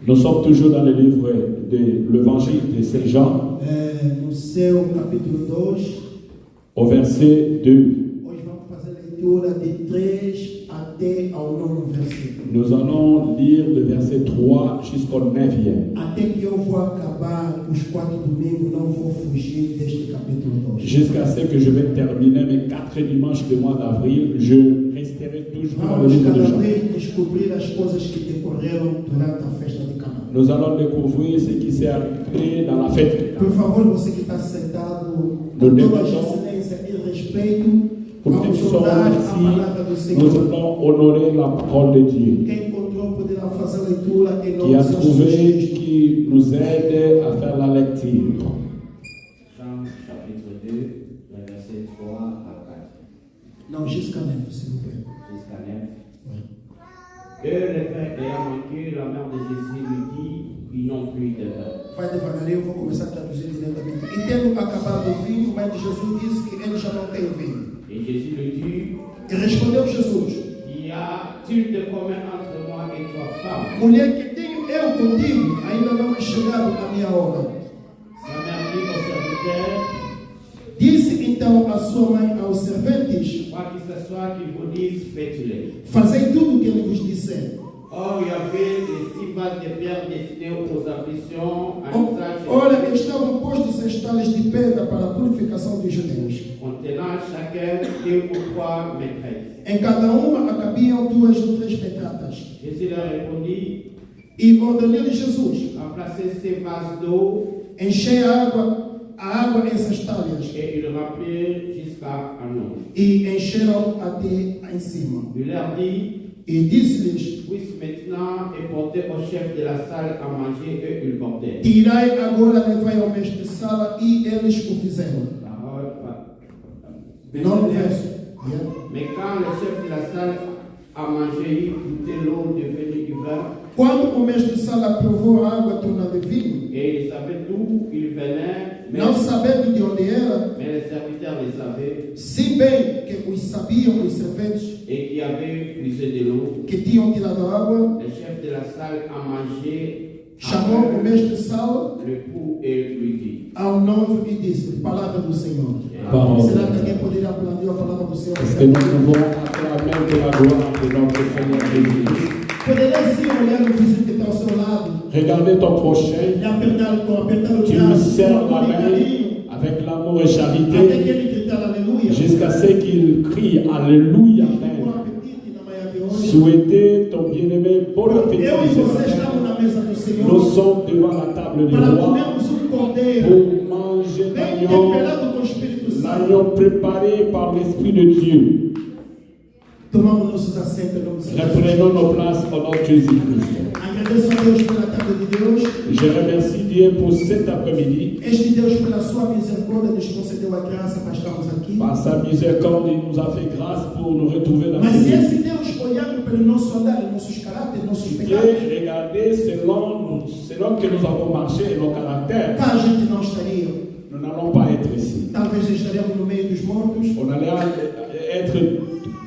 Nous sommes toujours dans le livre de l'évangile de Saint Jean. No seu capítulo 2. Au verset 2. Hoje vamos fazer a leitura de 3 até ao 9 versículo. Nous allons lire le verset 3 jusqu'au 9e. Até que eu vou acabar os 4 domingos, não vou fugir deste capítulo 2. Jusqu'à ce que je vais terminer mes 4 dimanches du mois d'avril, je resterai toujours dans le Vamos livre de cada Jean. vez descobrir as coisas que decorreram durante a festa de Cana. Nous allons découvrir ce qui s'est arrivé dans la fête. Por favor, você que está sentado, com toda a excelência e respeito, Pour que vamos nous soyons orar a palavra do ici, nous Senhor. allons honorer la parole de Dieu. Quem encontrou poderá fazer a leitura em Qui nome a de trouvé, Jesus. qui nous aide à faire la lecture. Jean chapitre 2, le verset 3 à 4. Não, jusqu'à 9, s'il vous plaît. Jusqu'à 9. Eux, les frères ayant manqué, la mère de Jésus lui dit, ils n'ont plus de pain. Vai devagarinho, eu vou começar a traduzir diretamente. E tendo acabado o vinho, mas Jesus disse que ele já não tem vinho. Et Jésus lui dit, E respondeu Jesus: y a-t-il de commun entre moi et toi, femme? Mulher, que tenho eu contigo, ainda não é chegado a minha hora. Sa mère dit au serviteur, Disse então a sua mãe aos serventes: quoi qu'il se soit qu'il vous dise, faites-le. Fazei tudo o que ele vos disser. Or, il y avait les 6 vases de pierre destinés aux afflictions, à usage Ora, estavam postos em talas de pedra para a purificação dos judeus. contenant chacun 2 ou 3 maîtresses. Em cada uma cabiam 2 ou 3 petratas. Jésus leur répondit, E ordenou-lhe Jesus: remplacez ces vases d'eau, Enchei a água nessas talhas. et ils remplirent jusqu'à un autre. E encheram até em cima. Il leur dit, E disse-lhes: puisse maintenant et porter au chef de la salle à manger, eux ils portaient. Tirai agora, levai ao mestre de sala, e eles o fizeram. Parole, Não verso. Yeah. Mais quand le chef de la salle a mangé, il goûtait l'eau devenue du vin. Quando o mestre de sala provou a água tornada vinho, Et il savait d'où il venait, não sabendo de onde era, mais les serviteurs le savaient se bem que os sabiam, os serventes, et qui avaient puisé de l'eau. que tinham tirado a água, Le chef de la salle a mangé chamou o mestre de sala le pouls et lui dit: ao noivo e disse: Palavra do Senhor. Parole. Será que alguém poderia aplaudir a palavra do Senhor? Est-ce que nous pouvons acclamer de la gloire de notre Seigneur Jésus? Poderia sim olhar no vizinho que está ao seu lado Regardez ton prochain, e apertar o tu lui braço, serres com la amor e main carinho, avec l'amour et até que charité ele gritar aleluia. jusqu'à ce qu'il crie Alléluia. Bom Amen. apetite na manhã de hoje. Souhaitez ton bien-aimé bon appétit. Eu e ce você matin. estamos na mesa do Nous Senhor sommes devant la table du para roi comermos cordeiro pour manger bem l'agneau, temperado com o Espírito Santo. l'agneau préparé par l'Esprit de Dieu. Tomamos nossos assentos em nome do Senhor. Reprenons nos places au nom de Jésus-Christ. Agradeço a Deus pela tarde de Deus. Je remercie Dieu pour cet après-midi. Este Deus, pela sua misericórdia, nos concedeu a graça para estarmos aqui. Par sa miséricorde, il nous a fait grâce pour nous retrouver dans Mas ce se lieu. esse Deus olhando pelo nosso andar, nossos caráteres, nossos Dieu, pecados, regardez selon que nous avons marché et nos caractères, cá a gente não estaria. nous n'allons pas être ici. Talvez estaríamos no meio dos mortos, On allait être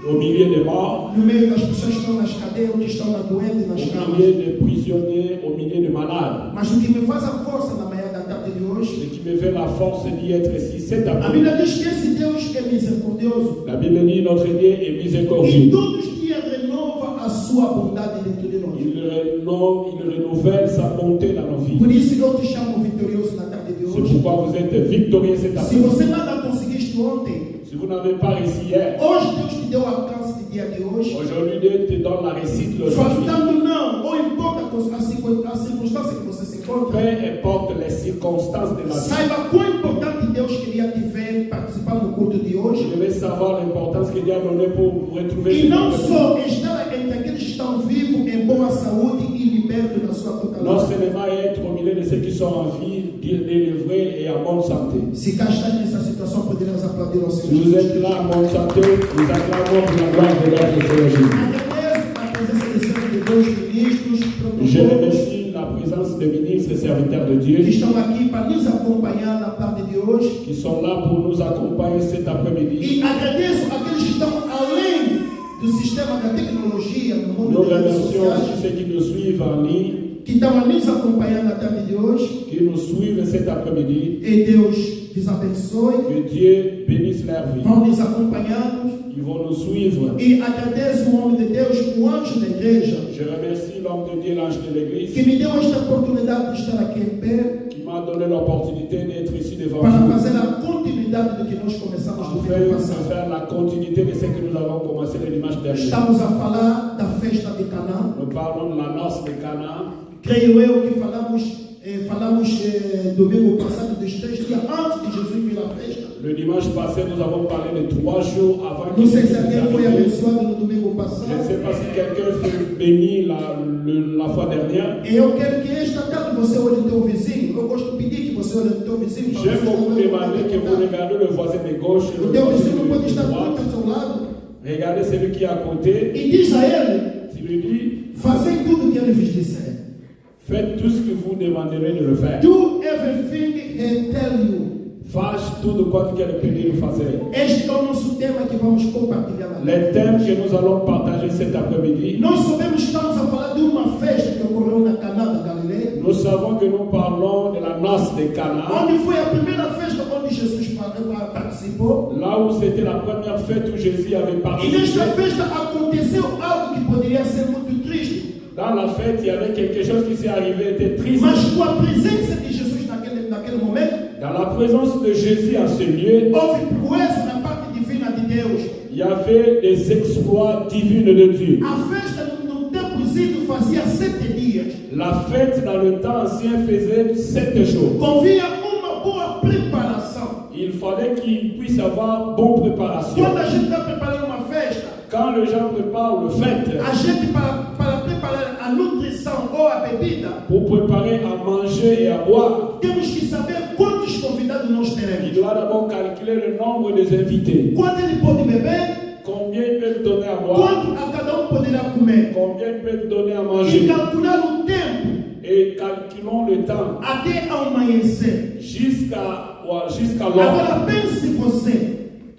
au milieu des morts, no meio das pessoas que estão nas cadeias, ou que estão na doente, nas au camas. milieu des prisonniers, au milieu des malades. Mas o que me faz a força na manhã da tarde de hoje, Ce qui me fait la force d'y être ici cet a après-midi. Bíblia diz que esse Deus é misericordioso La Bible dit notre Dieu est e miséricordieux. todos os dias renova a sua bondade dentro de nós. Il renouvelle sa bonté dans nos vies. Por isso eu te chamo vitorioso na tarde de C'est hoje. pourquoi vous êtes victorieux cet Se après-midi. você nada conseguiste ontem, Si vous n'avez pas réussi hier, hoje Deus te deu o alcance de dia de hoje. aujourd'hui Dieu te donne la réussite d'aujourd'hui. Faltando não, ou importa a circunstância que você se encontra, Peu importe les circonstances de la vie. saiba quão importante Deus queria te ver participar do culto de Vous hoje. devez savoir l'importance que Dieu a donnée pour vous retrouver. E cet não après-midi. só estar entre aqueles que estão vivos em boa saúde e libertos da sua Non totalidade. seulement être au milieu de ceux qui sont en vie, délivrés et en bonne santé. Se cá estás nessa situação, poderemos aplaudir ao Si Senhor. vous êtes là en bonne santé, nous acclamons pour la gloire de notre Seigneur Jésus. Agradeço a presença de sempre de dois ministros, Je protocolo, remercie la présence des ministres et serviteurs de que Dieu estão aqui para nos acompanhar na tarde de hoje. qui sont là pour nous accompagner cet après-midi. E agradeço aqueles que estão além do sistema da tecnologia no mundo Nous das redes remercions sociais, aussi ceux qui nous suivent en ligne, que estão a nos acompanhar na tarde de hoje. qui nous suivent cet après-midi. E Deus os abençoe. Que Dieu bénisse leur vie. Vão nos acompanhando. Ils vont nous suivre. E agradeço o homem de Deus, o anjo da igreja, Je remercie l'homme de Dieu, l'ange de que l'église, me deu esta oportunidade de estar aqui em pé qui m'a donné l'opportunité d'être ici devant para vous, fazer a continuidade do que nós começamos no afin ano de passado. faire la continuité de ce que nous avons commencé le dimanche dernier. Estamos a falar da festa de Canaã. Nous parlons de la noce de Cana. Creio eu que falamos domingo passado dos 3 dias antes de Jesus vir à festa. Le dimanche passé, nous avons parlé de 3 jours avant Não qu'il sei se puisse alguém foi arriver. abençoado no domingo Je ne passado. sais pas si quelqu'un fut béni la fois dernière. E eu quero que esta tarde você olhe o teu vizinho. Eu gosto de pedir que você olhe o teu vizinho. para J'aime você beaucoup saber demander que vous regardez le voisin de gauche et o le teu voisin vizinho pode de estar muito droite. ao seu lado. Regardez celui qui est à côté. E diz a ele: Tu lui dis, fazei tudo o que ele vos disser. faites tout ce que vous demanderez de le faire. Do everything he tell you. Faz tudo quanto que ele pedir de fazer. Este é o nosso tema que vamos compartilhar aqui. Les thèmes que nous allons partager cet après-midi, Nós sabemos que estamos a falar de uma festa que ocorreu na Caná da Galileia, nous savons que nous parlons de la noce de Cana, onde foi a primeira festa onde Jesus participou. là où c'était la première fête où Jésus avait E participé. nesta festa aconteceu algo que poderia ser muito triste, Dans la fête, il y avait quelque chose qui s'est arrivé, était triste. mas com a presença de Jesus naquele momento, Dans la présence de Jésus en ce lieu, houve proeza na parte divina de Deus. il y avait des exploits divins de Dieu. A festa no tempo ido fazia 7 dias. La fête dans le temps ancien faisait 7 jours. Convinha uma boa preparação. Il fallait qu'il puisse avoir bonne préparation. Quando a gente está preparando uma festa, Quand les gens préparent le fête, a gente para preparar a nutrição ou a bebida, pour préparer à manger et à boire, temos que saber quantos convidados nós il teremos. doit d'abord calculer le nombre des invités. Quanto ele pode beber Combien ils peuvent donner à boire? Quanto a cada poderá comer? Combien ils peuvent donner à E manger? calcular o tempo Et calculons le temps até amanhecer. jusqu'à l'aube. Agora pense você,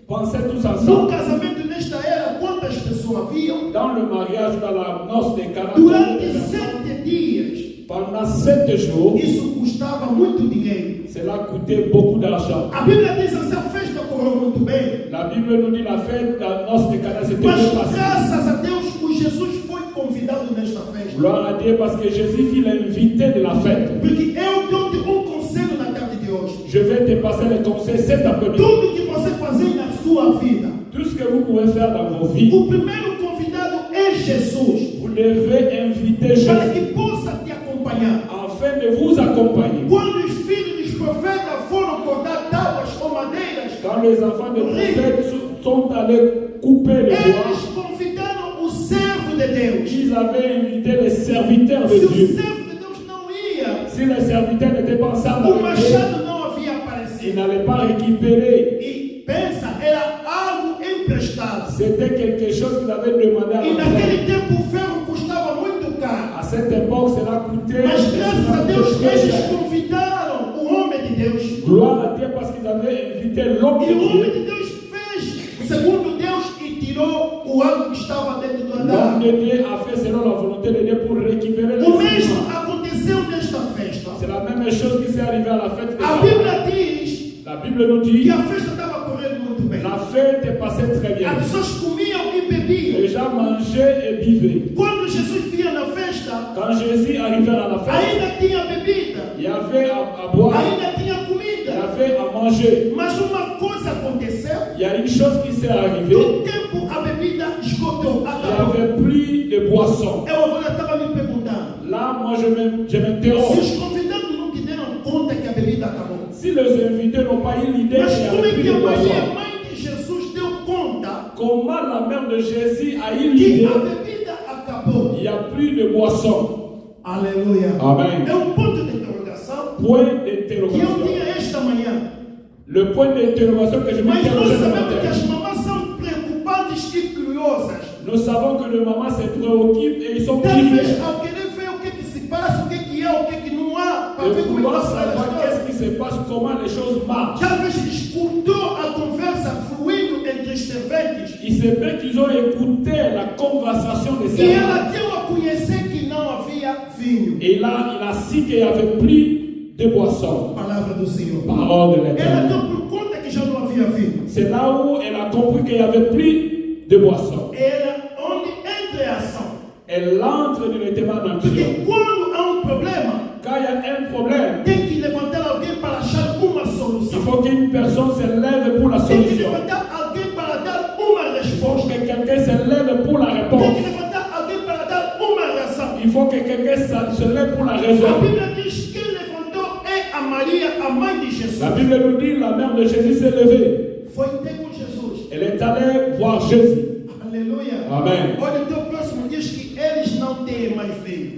Pensez tous no ensemble. casamento nesta era, quantas pessoas haviam? Dans le mariage, dans la noce des Cana, Durante 7 dias, pendant 7 jours, isso custava muito dinheiro. cela coûtait beaucoup d'argent. A Bíblia diz assim, a festa correu muito bem. La Bible nous dit la fête, la noce des Cana, c'était Mas bien passé. graças a Deus, o Jesus foi convidado nesta festa. Gloire à Dieu parce que Jésus fut l'invité de la fête. Porque eu dou-te conselho na tarde de hoje. Je vais te passer les conseils cet après-midi. Tudo que você fazer na sua vida, Tout ce que vous pouvez faire dans vos vies, o primeiro convidado é Jesus. vous devez inviter Para Jésus que possa te acompanhar. afin de vous accompagner. Quando os filhos dos profetas foram cortar tábuas ou madeiras, Quand les enfants de prophètes sont allés couper le bois, eles convidaram o servo de Deus. ils avaient invité les serviteurs de Se o Dieu. servo de Deus não ia, Si les serviteurs n'étaient pas ensemble o avec eux, machado não havia ils aparecido. n'allaient pas récupérer. E pensa, era algo emprestado. C'était quelque chose qu'ils avaient demandé à E la naquele tempo o ferro custava muito caro. À cette époque, cela coûtait Mas graças a Deus très eles cher. convidaram o homem de Deus. Gloire à Dieu parce qu'ils avaient invité l'homme E de o homem Dieu. de Deus fez segundo Deus e tirou o algo que estava dentro do L'homme andar. de Dieu a fait selon la volonté de Dieu pour récupérer les O mesmo éléments. aconteceu nesta festa. C'est la même chose qui s'est arrivée à la fête de A Cana. Bíblia diz La Bible nous que dit a festa estava correndo muito bem. la fête est passée très bien. As pessoas comiam e bebiam. Les gens mangeaient et buvaient. Quando Jesus vinha na festa, Quand Jésus arrivait à la fête, ainda tinha bebida, il y avait à boire, ainda tinha il y comida. avait à manger. Mas uma coisa aconteceu. Il y a une chose qui s'est arrivée. No tempo a bebida esgotou, Il n'y acabou. avait plus de boissons. Eu agora estava me perguntando, Là, moi, je se m'interroge. os convidados não te deram conta que a bebida acabou. Si les invités n'ont pas eu l'idée Mas qu'il n'y como avait é plus que de a Maria, boissons, mãe de Jesus, deu conta comment la mère de Jésus a eu que l'idée a bebida acabou? qu'il n'y a plus de boissons? Aleluia. Amen. É ponto de interrogação Point que eu d'interrogation. tinha esta manhã. Le point d'interrogation que je Mas nós m'interrogeais ce sabemos que matin. as mamãs são preocupadas e curiosas. Nous savons que les mamans se préoccupent et ils sont Talvez curieux ao querer ver o que se passa, o que é, o que não há, para de ver como vouloir está savoir as coisas. qu'est-ce qui se passe, comment les choses marchent. Talvez escutou a conversa fluindo entre os serventes Il se peut qu'ils ont écouté la conversation des e servants. ela deu a conhecer que não havia vinho. Et là, il a su qu'il n'y avait plus de boissons. Palavra do Senhor. Parole de Ela l'Éternel. deu por conta que já não havia vinho. C'est là où elle a compris qu'il n'y avait plus de boissons. Era onde entra a ação. Elle entre directement dans le Porque cœur. quando há problema, Quand il y a un problème, tem que levantar alguém para achar uma il solução. faut qu'une personne se lève pour la Tem que solution. levantar alguém para dar uma Il faut resposta. que quelqu'un se lève pour la Tem réponse. que levantar alguém para dar uma reação. Il faut que quelqu'un se lève pour la A raison. Bíblia diz que quem levantou é a Maria, a mãe de Jesus. La Bible nous dit la mère de Jésus s'est levée. Foi ter com Jesus. Elle est allée voir Jésus. Aleluia. Amen. Olha, o teu próximo diz que eles não têm mais vinho.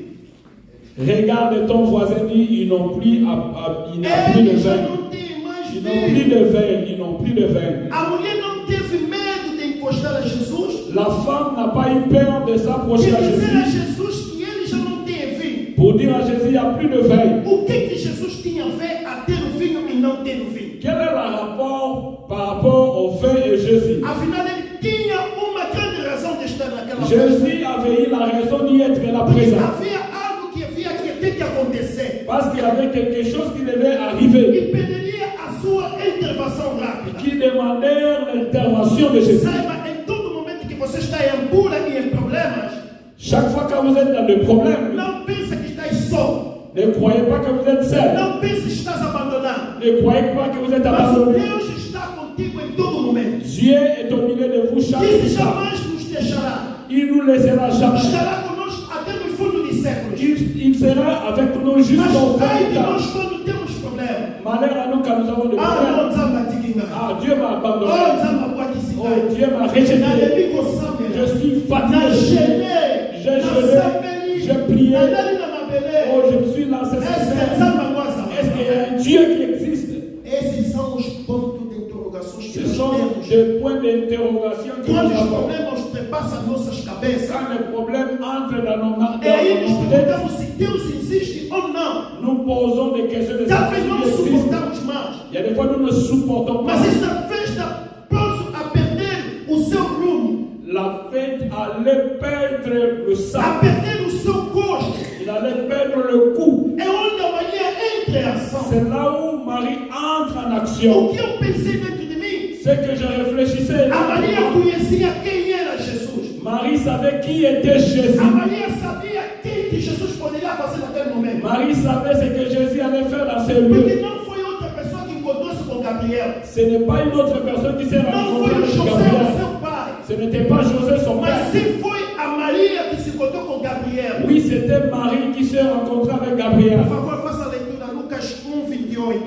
Regarde ton voisin dit ils n'ont plus, il n'a plus de Eles já vin. não têm mais Ils n'ont plus vinho. de vin. Ils n'ont plus de vin. A mulher não teve medo de encostar a Jesus. La femme n'a pas eu peur de De s'approcher à dizer a Jésus Jesus que ele já não tem vinho. pour dire à Jésus il n'y a plus de vin. O que Jesus tinha a ver a ter o vinho e não ter o vinho? Quel est le rapport par rapport au vin et Jésus? Afinal, ele tinha uma grande razão de estar naquela festa. Jésus avait eu la raison d'y être là Porque présent. havia algo que havia que ter que acontecer. Parce qu'il y avait quelque chose qui devait arriver, E pediria a sua intervenção rápida. qui demandait l'intervention de Jésus. Saiba, em todo momento que você está em ambula e em problemas, Chaque fois que vous êtes dans des problèmes, não pensa que estás só. ne croyez pas que vous êtes seul. Não pense que estás abandonado. Ne croyez pas que vous êtes Mas abandonné. Deus está contigo em todo momento. Dieu est au milieu de vous chaque Disse instant. jamais nos deixará. Il nous laissera jamais. Estará conosco até no fundo dos séculos. Il sera avec nous Mas jusqu'au ai fin de du temps. nós quando temos problema. Malheur à nous quand nous avons des Ah, problèmes. não, Zamba Tiginga. Ah, Dieu m'a Oh, abandonné. Zamba Boatisinga. Oh, Dieu m'a Na rejeté. Lebico Samela. Je suis Na fatigué. Gêné. J'ai Na jeûné. Sambeli. J'ai prié. Na Dali na Mabele. Oh, je me suis lancé sur Est-ce que terre. Zamba Guasa? Est-ce qu'il y a un Dieu qui existe? Esses são os pontos de interrogações que Ce nós sont temos de points d'interrogation que Quando nous os avons. problemas ultrapassam nossas cabeças, Quand les problèmes entrent dans nos é aí que têtes, nos perguntamos se Deus existe ou não. nous posons des questions de Talvez não satisfaction. suportamos mais. Il y a des fois nous ne supportons pas. Mas esta festa pronto a perder o seu rumo, La fête allait perdre le a sang. perder o seu gosto. Il allait perdre le coup. É onde a Maria entra em ação. C'est là où Marie entre en O action. que eu pensei dentro de mim? C'est que je réfléchissais. A Maria conhecia quem era Jesus. Marie savait qui était Jésus. A Maria sabia quem que Jesus poderia fazer naquele momento. Marie savait ce que Jésus allait faire dans ces Porque lieux. não foi outra pessoa que encontrou-se com Gabriel. Ce n'est pas une autre personne qui s'est Não rencontrée foi o avec José, o Gabriel. seu pai. Ce n'était pas José son Mas père. sim foi a Maria que se encontrou com Gabriel. Oui, c'était Marie qui s'est rencontrée avec Gabriel. Por favor, faça a leitura, Lucas 1:28.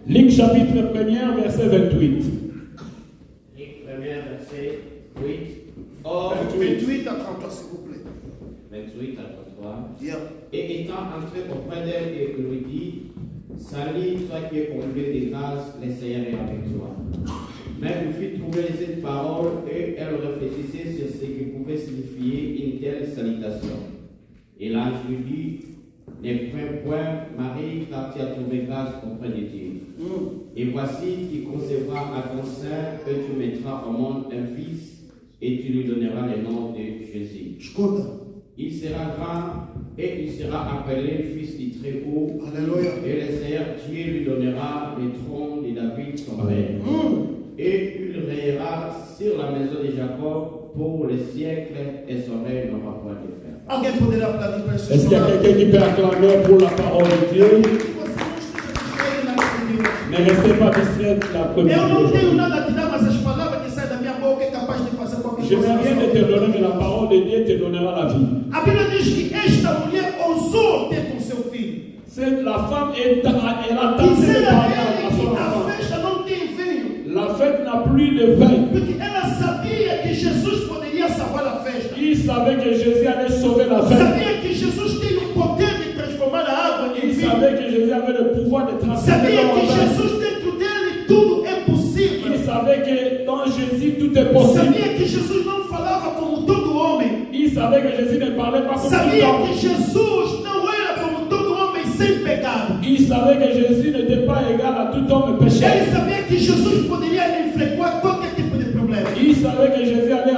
Luc chapitre 1er, verset 28. Et premier verset 8. Or, 28 à 33, s'il vous plaît. 28 à 33. Bien. Et étant entré auprès d'elle, et lui dit, Salut, toi qui es comblée des grâces, le Seigneur est avec toi. Mais elle fit trouver cette parole et elle réfléchissait sur ce qui pouvait signifier une telle salutation. Et l'ange lui dit, ne crains point, Marie, car tu as trouvé grâce auprès de Dieu. Et voici, tu concevras à ton sein et tu mettras au monde un fils et tu lui donneras le nom de Jésus. Escuta. Il sera grand et il sera appelé fils du Très-Haut. Alléluia. Et le Seigneur Dieu lui donnera le trône de David, son père. Et il règnera sur la maison de Jacob pour les siècles et son règne n'aura point de fin. Alguém poderá applaudir para esse Est-ce qu'il y a quelqu'un qui peut acclamer pour la parole de Dieu? Ne restez pas distrait la première Eu não tenho chose. nada a te dar, mas as palavras que saem da minha boca é capaz de fazer qualquer Je coisa. n'ai rien de te donner, mais la parole de Dieu te donnera la vie. A Bíblia diz que esta mulher ousou ter com seu filho. C'est la femme, elle a E tenté ser de parler aquele à son que a enfant. festa não tem vinho. La fête n'a plus de vin. Porque ela sabia que Jesus poderia salvar a festa. Il savait que Jésus allait sauver la fête. Sabia que Jesus tem o poder de transformar a água em Il vinho. savait que Jésus avait le pouvoir de transformer Sabia l'eau en que vin. Jesus dentro dele tudo é possível. Il savait que dans Jésus tout est possible. Sabia que Jesus não falava como todo homem. Il savait que Jésus ne parlait pas comme tout Sabia homme. que Jesus não era como todo homem sem pecado. Il savait que Jésus n'était pas égal à tout homme pécheur. Ele sabia que Jesus poderia enfrentar qualquer tipo de problema. Il savait que Jésus allait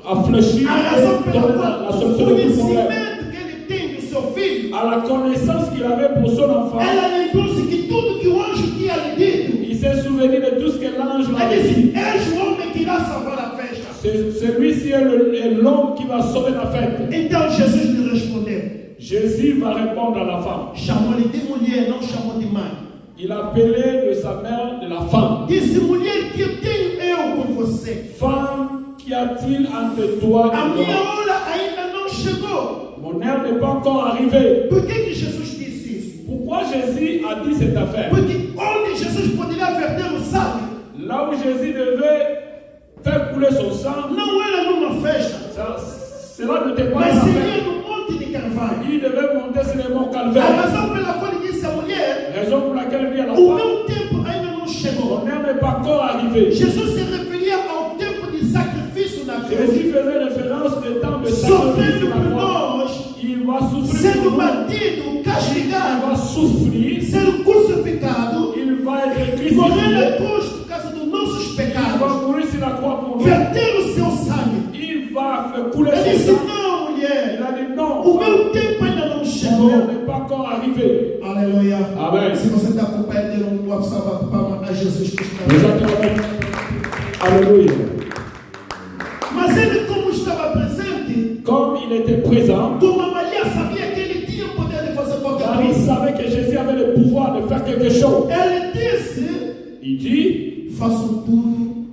affléchir A razão et pela donner qual la o solution de tout problème. conhecimento que ele tem do seu filho, À la connaissance qu'il avait pour son enfant, ela lembrou-se que tudo que o anjo tinha lhe dito. il s'est souvenu de tout ce que l'ange Ele l'avait disse: dit. és o homem que irá salvar a festa. Celui-ci est l'homme qui va sauver la fête. Então Jesus lhe respondeu. Jésus va répondre à la femme. Chamou-lhe de mulher, não chamou de mãe. Il appelait de sa mère de la femme. Disse: mulher, que tenho eu com você? Femme, qu'y a-t-il entre toi A et minha moi? hora ainda não chegou. Mon heure n'est pas encore arrivée. Por que Jesus disse isso? Pourquoi Jésus a dit cette affaire? Porque onde Jesus poderia verter o sangue, Là où Jésus devait faire couler son sang, não era numa festa, cela n'était pas mas une seria affaire. no Monte de Carvalho. Il devait monter sur le mont A Calvaire. razão pela qual ele disse à mulher: Raison pour laquelle il dit à la o femme, meu tempo ainda não chegou. mon heure n'est pas encore arrivée. Jesus se referia ao tempo de sacrifício na cruz, Jésus faisait référence au temps de sacrifice sofrendo sur la por croix. nós, Il va souffrir sendo pour nous. batido, Il castigado, va souffrir. sendo crucificado, Il va être morrer na crucifié. cruz por causa dos nossos Il va pecados, mourir sur la croix pour nous. verter o seu sangue. Il va faire couler Ele son disse: sang. não, Il mulher, a dit non. o meu tempo ainda não Mon chegou. heure n'est pas encore arrivée. Aleluia. Amen. Se você está acompanhando, um salva palma a Jesus Cristo. Nous acclamons. Alléluia. Mas ele, como estava presente, Comme il était présent, como a Maria sabia que ele tinha o poder de fazer qualquer car il coisa, savait que Jésus avait le pouvoir de faire quelque chose. ele disse: Il dit, façam tudo.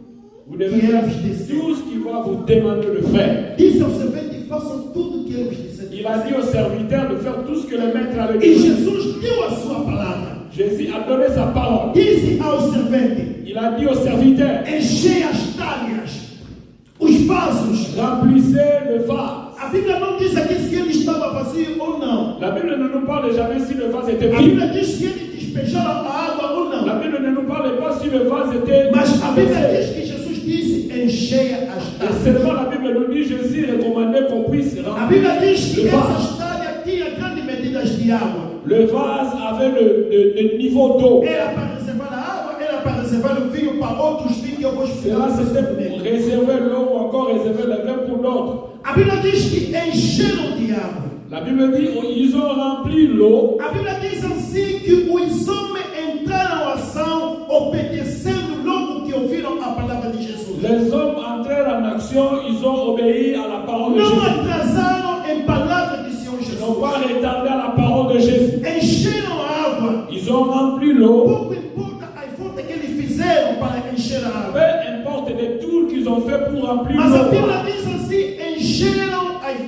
vous devez faire tout ce qu'il va vous demander de faire. Disse ao servente: façam tudo que ele vos disser. Il a dit aux serviteurs de faire tout ce que le maître avait E dit. Jesus deu a sua palavra. Jésus a donné sa parole. Disse ao servente: Il a dit aux serviteurs, enchei as talhas, os vasos. remplissez le vase. A Bíblia não diz aqui se ele estava vazio ou não. La Bible ne nous parle jamais si le vase était A vide. Bíblia diz se ele despejara a água ou La não. Bible ne nous parle pas si le vase était Mas a Bíblia versé. diz que Jesus encher as Et taças. seulement la Bible nous dit, Jésus recommandait qu'on puisse A remplir Bíblia diz que le essa vase. história tinha grandes medidas de água. Le vase avait le niveau d'eau. Era para reservar a água, era para reservar o vinho para outros vinhos que eu vou Cela, explicar. c'était pour réserver l'eau ou encore réserver le vin pour l'autre. A Bíblia diz que encheram de água. La Bible dit, ils ont rempli l'eau. A Bíblia diz assim que os homens entraram em ação obedecendo logo que ouviram a palavra de Jesus. Les hommes entrèrent en action, ils ont obéi à la parole de Não Jésus. atrasaram em palavra do Senhor Ils n'ont Jesus. pas retardé à la parole de Jésus. Encheram a água. Ils ont rempli l'eau. Pouco importa a força que eles fizeram para encher a água. Peu importe les tours qu'ils ont fait pour remplir Mas a l'eau. Bíblia diz assim: encheram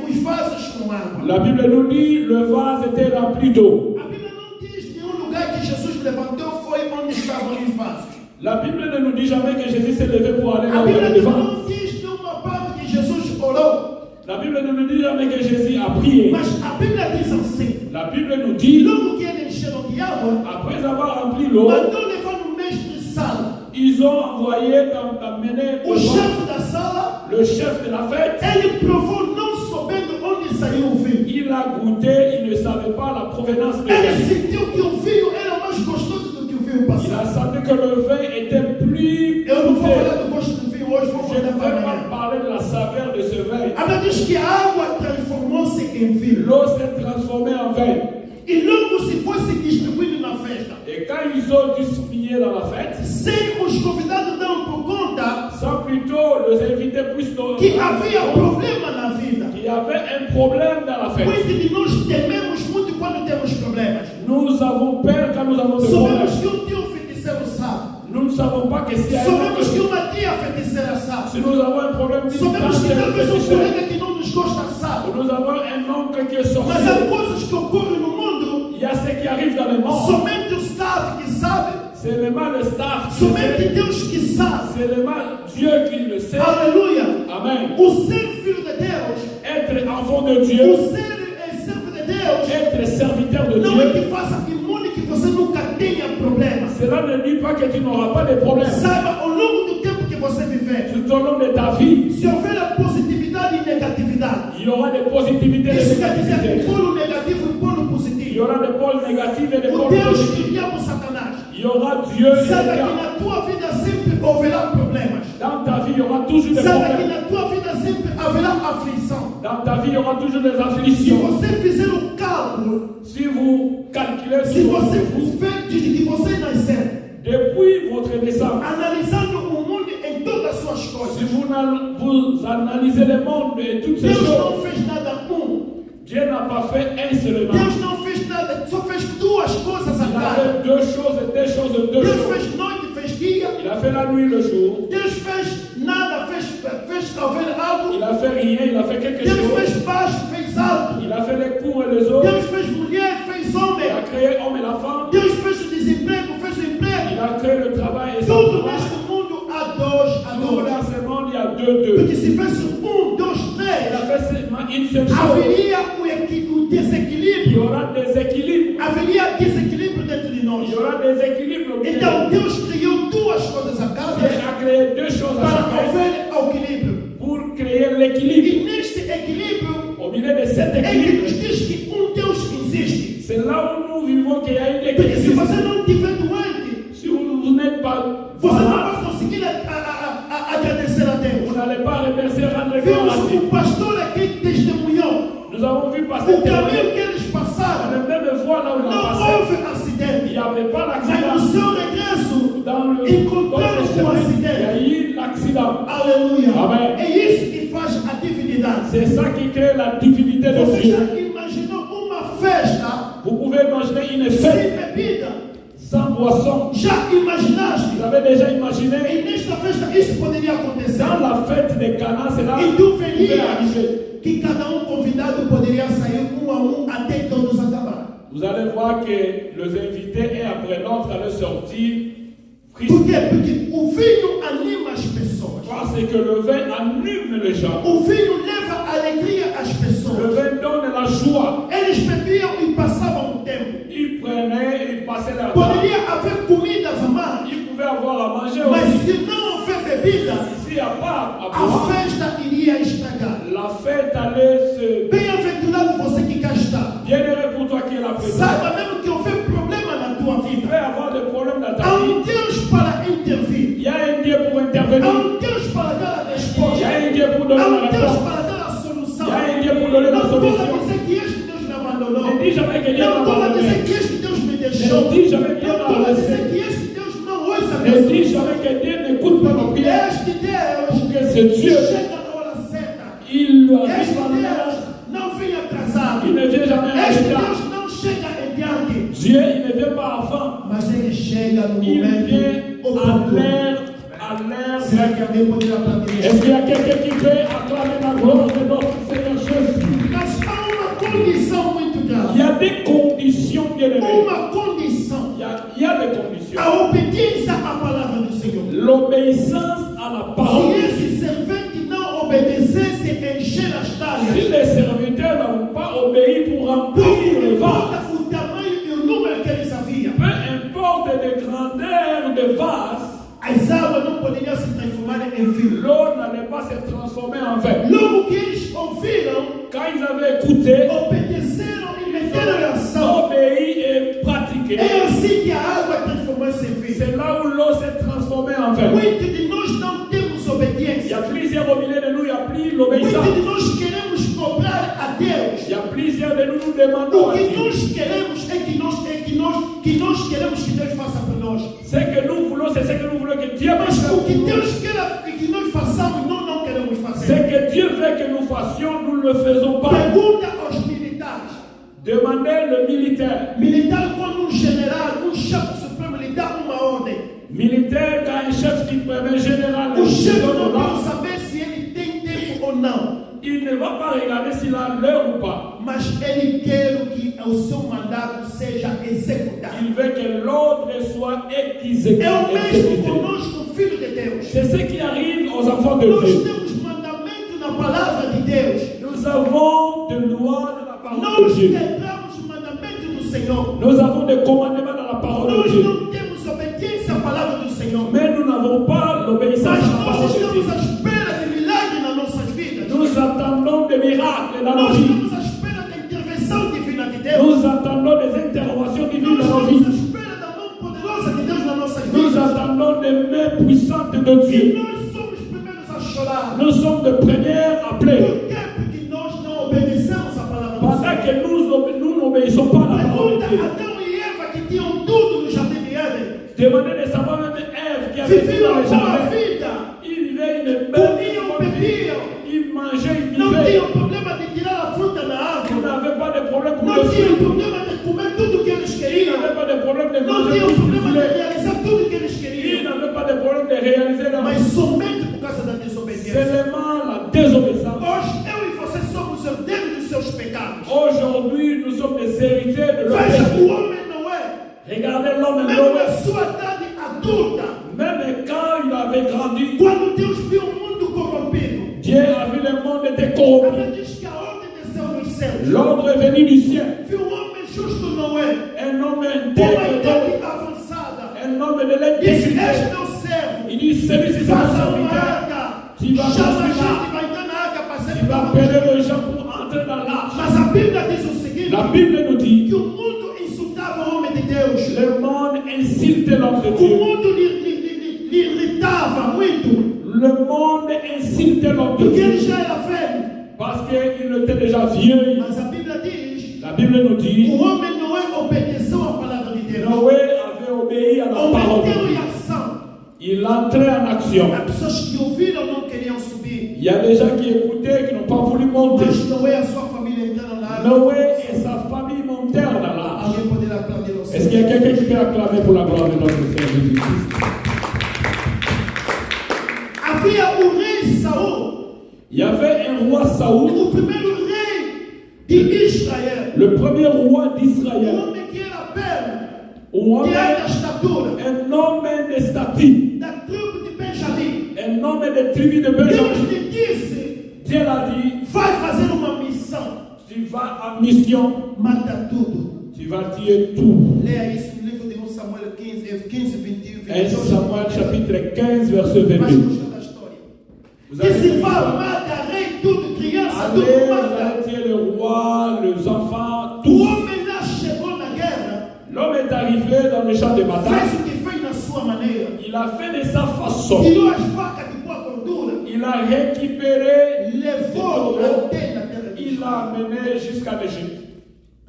os vasos com água. La Bible nous dit, le vase était rempli d'eau. A Bíblia não diz nenhum lugar que Jesus levantou foi onde estavam os vasos. La Bible ne nous dit jamais que Jésus s'est levé pour aller A là où il y Bíblia avait le vase. não diz nenhuma parte que Jesus orou. La Bible ne nous dit jamais que Jésus a prié. Mas a Bíblia diz assim: La Bible nous dit, logo que eles encheram de água, après avoir rempli l'eau, mandou levar no mestre sala. ils ont envoyé d'amener O chefe da sala, le chef de la fête. ele provou não sabendo onde saiu o vinho. Il a goûté, il ne savait pas la provenance de Ele vinho. sentiu que o vinho era mais gostoso do que o vinho Il passado. a senti que le vin était plus Eu não vou goûté. falar do gosto do vinho hoje, vou Je ne mandar para vais pas amanhã. parler de la saveur de ce vin. A Bíblia diz que a água transformou-se em vinho. L'eau s'est transformée en vin. E logo se foi se distribuindo na festa. Et quand ils ont distribué dans la fête, Sem os convidados dão por conta sans plutôt les invités puissent que havia problema na vida. qu'il y avait un problème dans la fête. Muitos de nós tememos muito quando temos problemas. Nous avons peur quand nous avons des Sabemos problèmes. que teu feiticeiro sabe. Nous ne savons pas que s'il y a un Sabemos que problème, uma tia feiticeira sabe. si nous avons un problème Sabemos que talvez um distant, colega que não nos gosta sabe. nous avons un oncle qui est Mas há sorcier. coisas que ocorrem no mundo, Il y a ce qui arrive dans le monde. somente o staff que sabe, C'est vraiment le staff qui somente sait. Deus que sabe. C'est vraiment Dieu qui le sait. Aleluia. Amen. O ser filho de Deus, Être enfant de o Dieu, ser servo de Deus, être serviteur de não é Dieu, que faça imune que você nunca tenha problemas. cela ne dit pas que tu n'auras pas de problème. Saiba, ao longo do tempo que você viver, Tout au long de ta vie, se houver a positividade e negatividade, il y aura des positivités et des isso quer dizer négativités. polo negativo e polo Il y positivo. aura des pôles négatifs et des O pôles Deus que positifs. diabo Satanás, Il y aura Dieu et saiba le que diable. na tua vida sempre haverá problemas. Dans ta vie, il y aura toujours des Saiba que problèmes. na tua vida sempre haverá aflição. Dans ta vie, il y aura toujours des Se afflictions. você fizer o cálculo, Si vous calculez se sur você vous, vê desde que você nasceu, depuis votre naissance, analisando o mundo em todas as suas si coisas, vous analysez le monde et toutes ces Deus choses, não fez nada Dieu n'a pas fait un seulement. Deus não fez nada, só fez duas coisas a Il a cada. fait deux choses et deux choses et deux Deus choses. fez noite, fez dia. Il a fait la nuit, le jour. Deus fez nada, fez haver algo. Il a fait rien, il a fait quelque Deus chose. fez baixo, fez alto. Il a fait les cours et les autres. Deus fez mulher, fez Il homem. a créé l'homme et la femme. Deus fez o desemprego, fez o Il emprego. a créé le travail et son Tudo travail. neste mundo há dois, há Tout dois. dans ce monde, il y a deux. Porque se fosse dois, Il três, a fait seulement une seule chose. haveria o Il y desequilíbrio. aura des équilibres. Haveria desequilíbrio dentro de nós. Il y aura des équilibres. au milieu. Então Deus criou duas coisas a Dieu cada a créé deux choses à para chacun haver equilíbrio. pour créer l'équilibre. E neste equilíbrio Au milieu de cet é que nos équilibre, diz que Deus existe. c'est là où nous vivons qu'il y a une Porque se équilibre. você não estiver doente, Si vous n'êtes pas você não malade, vai conseguir agradecer a Deus. vous n'allez pas remercier, rendre gloire à Vimos Dieu. o pastor aqui testemunhou Nous avons vu o passer caminho que eles dans passaram. la même voie là où il a Não passé. houve Il acidente. n'y avait pas Mas no l'accident. seu regresso, Dans le encontraram chemin, um il y acidente. a eu l'accident. Aleluia. Amém. É isso que faz a divinidade. C'est ça qui crée la divinité de Você Dieu. já imaginou uma festa Vous pouvez imaginer une sem fête bebida? sans boisson. Já imaginaste? Vous avez déjà imaginé E nesta festa isso poderia acontecer. dans la fête des Cana, cela E tu pouvait verias arriver. que cada convidado poderia sair a até todos acabar. Vous allez voir que les invités, un après l'autre, allaient sortir Por tristes. quê? Porque o vinho anima as pessoas. Parce que le vin anime les gens. O vinho leva alegria às Le pessoas. vin donne la joie. Eles bebiam e passavam o tempo. Ils prenaient, ils passaient leur temps. Poderia haver comidas a mais, Ils pouvaient avoir à manger mas aussi. se não houver bebida, S'il n'y a pas à est allé se... Bem-aventurado você que cá está. Bienheureux pour toi qui es là présent. Saiba mesmo que houve problema na tua Tu vida. peux avoir des problèmes dans Há ta vie. Deus para intervir. Il y a un Dieu pour Há intervenir. Deus para dar a Il y resposta. a un Dieu pour donner Há la Deus réponse. para dar a solução. Il y a un Dieu pour donner la Não estou a solution. dizer que este Deus me abandonou. Ne dis jamais que Dieu Não m'a estou a dizer abandonné. que este Deus me deixou. Ne dis jamais que Dieu Não m'a estou a dizer laissé. que este Deus não ouça a Ne minha dis solução. jamais que Dieu n'écoute pas nos prières. Este Deus Que ce Dieu, chega na hora certa. il Este arrive en l'heure. Deus não vem atrasado. Il ne vient jamais en Este retard. Deus não chega adiante. Dieu, il ne vient pas avant. Mas ele chega no Il momento vient à oportuno. l'heure. Será que alguém poderia aplaudir Est-ce isso? qu'il y a quelqu'un qui peut acclamer la gloire de notre Seigneur Jésus? Mas há uma condição muito Il y grave. a des conditions, bien aimées. Uma condição. Il y a des conditions. A obediência à palavra do Senhor. L'obéissance à la parole. Se esse servente não obedecesse, encher as Si talhas. les serviteurs n'ont pas obéi pour remplir Não le vase, importa o tamanho e o número que eles haviam. peu importe les grandeurs de vase, As águas não poderiam se transformar em vinho. l'eau n'allait pas se transformer en vin. Logo que eles ouviram, Quand ils avaient écouté, obedeceram e meteram em ação. obéi et pratiqué, É assim que a água transformou-se em vinho. c'est là où l'eau s'est transformée en vin. Muitos de nós não temos Il y obediência. a plusieurs au milieu de nous, il y a plus Muitos l'obéissance. de nós queremos cobrar a Deus. Il y a plusieurs de nous, nous demandons O à que Dieu. nós queremos é que nós queremos que Deus faça por nós. Ce que nous voulons, c'est ce que nous voulons que Dieu Mas fasse o pour que nous. Deus quer que nós façamos, nós não queremos Ce fazer. que Dieu veut que nous fassions, nous ne le faisons pas. Pergunta aos militares. Demandez le militaire. Militar, quando general, chefe supremo lhe dá uma ordem, Militaire, quand un chef suprême, un général, o chefe donne não l'ordre, vai saber se ele tem tempo ou não. il ne va pas regarder s'il a l'heure ou pas. Mas ele quer que o seu mandato seja executado. Il veut que l'ordre soit exécuté. É o mesmo conosco, filho de Deus. C'est ce qui arrive aux enfants de Nós Dieu. temos mandamento na palavra de Deus. Nous avons de loi de la parole de Nós Dieu. quebramos o mandamento do Senhor. Nous avons des commandements dans la parole de Nós Dieu. não temos obediência à palavra do Senhor. Mais nous n'avons pas l'obéissance Mas à la nós parole de estamos Dieu. à espera de milagre nas nossas vidas. Nous attendons des miracles dans nos Nós vies. estamos à espera da intervenção divina de Deus. Nous attendons des interventions divines Nós dans nos estamos à vies. espera da mão poderosa de Deus nas nossas Nous vidas. attendons des mains puissantes de E Dieu. nós somos os primeiros a chorar. Nous sommes les premiers appelés. Por quê? Porque nós não obedecemos a palavra do Pendant Senhor. que nous n'obéissons pas à la parole de Pergunta Dieu. Adão e Eva que tinham tudo no jardim de Éden. Demandez de savoir même Ève qui avait dit Viviam dans a le boa jardin. vida. Il vivait une belle Comiam, bonne vie. bebiam. Il mangeait, il Não vivait. tinham problema de tirar a fruta da Il árvore. n'avait pas de problème pour Não le tinham fruit. problema de comer tudo que eles Il queriam. n'avait pas de problème de Não manger tinham tout ce qu'il problema de voulait. realizar tudo que eles Il queriam. n'avait pas de problème de réaliser leur Mas vie. somente por causa da desobediência. Seulement la désobéissance. Hoje eu e você somos herdeiros dos seus pecados. Aujourd'hui, nous sommes des héritiers de leur Veja, péché. o homem não é. Regardez l'homme Mesmo Noé. na sua idade adulta, Même quand il avait grandi, quando Deus viu o mundo corrompido, Dieu a vu le monde était a corrompu. Bíblia diz que a ordem desceu dos céus. L'ordre est venu du ciel. Viu um homem justo Noé, Un homme com uma intègre, idade avançada. un homme de Diz: l'intégrité. És meu servo. Il dit, celui-ci c'est mon Faça uma serviteur. arca. Tu vas Chama a construire gente, l'arche. vai entrar na arca para ser Il va appeler les gens pour entrer dans l'arche. Mas a Bíblia diz o seguinte: La Bible nous dit que o mundo insultava o homem de Deus. le monde insulte l'homme de O Dieu. mundo lhe irritava muito. Le monde insulte l'homme de Porque ele Dieu. já era velho. Parce qu'il était déjà vieux. Mas a Bíblia diz: La Bible nous dit o homem Noé obedeceu à palavra de Deus. Noé avait obéi à la parole de Obedeceu Dieu. em ação. Il entrait en action. Há pessoas que ouviram não queriam subir. Il y a des gens qui écoutaient, qui n'ont pas voulu monter. Mas Noé e a sua família entraram na água. Noé et sa famille montèrent dans l'arche. Alguém poderá aplaudir o Est-ce qu'il y a Senhor? quelqu'un qui peut acclamer pour la gloire de notre Seigneur Jésus-Christ? Havia o rei Saul, Il y avait un roi Saoul, o primeiro rei de Israel. le premier roi Um d'Israël. homem que era belo, Un de alta homme, estatura, un homme de statut, da tribo de Benjamim. un homme de tribu de Deus Benjamin. lhe disse: Dieu l'a dit, vai fazer uma missão, tu vas en mission, mata tudo. tu vas tuer tout. Leia isso no livro de 1 Samuel 15, 21, 1 22. Samuel chapitre 15, verset Vai 22. gostar da história. Vous avez Disse: vu vá, ça? mata, rei, tudo criança, Allez, tudo vous mata. allez tuer le roi, les enfants, O tous. homem lá chegou na guerra, L'homme est arrivé dans le champ de bataille. fez o que fez na sua maneira. Il a fait de sa façon. Tirou as vacas de boa gordura, Il a récupéré, levou até na terra de il Israel. l'a amené jusqu'à l'Égypte.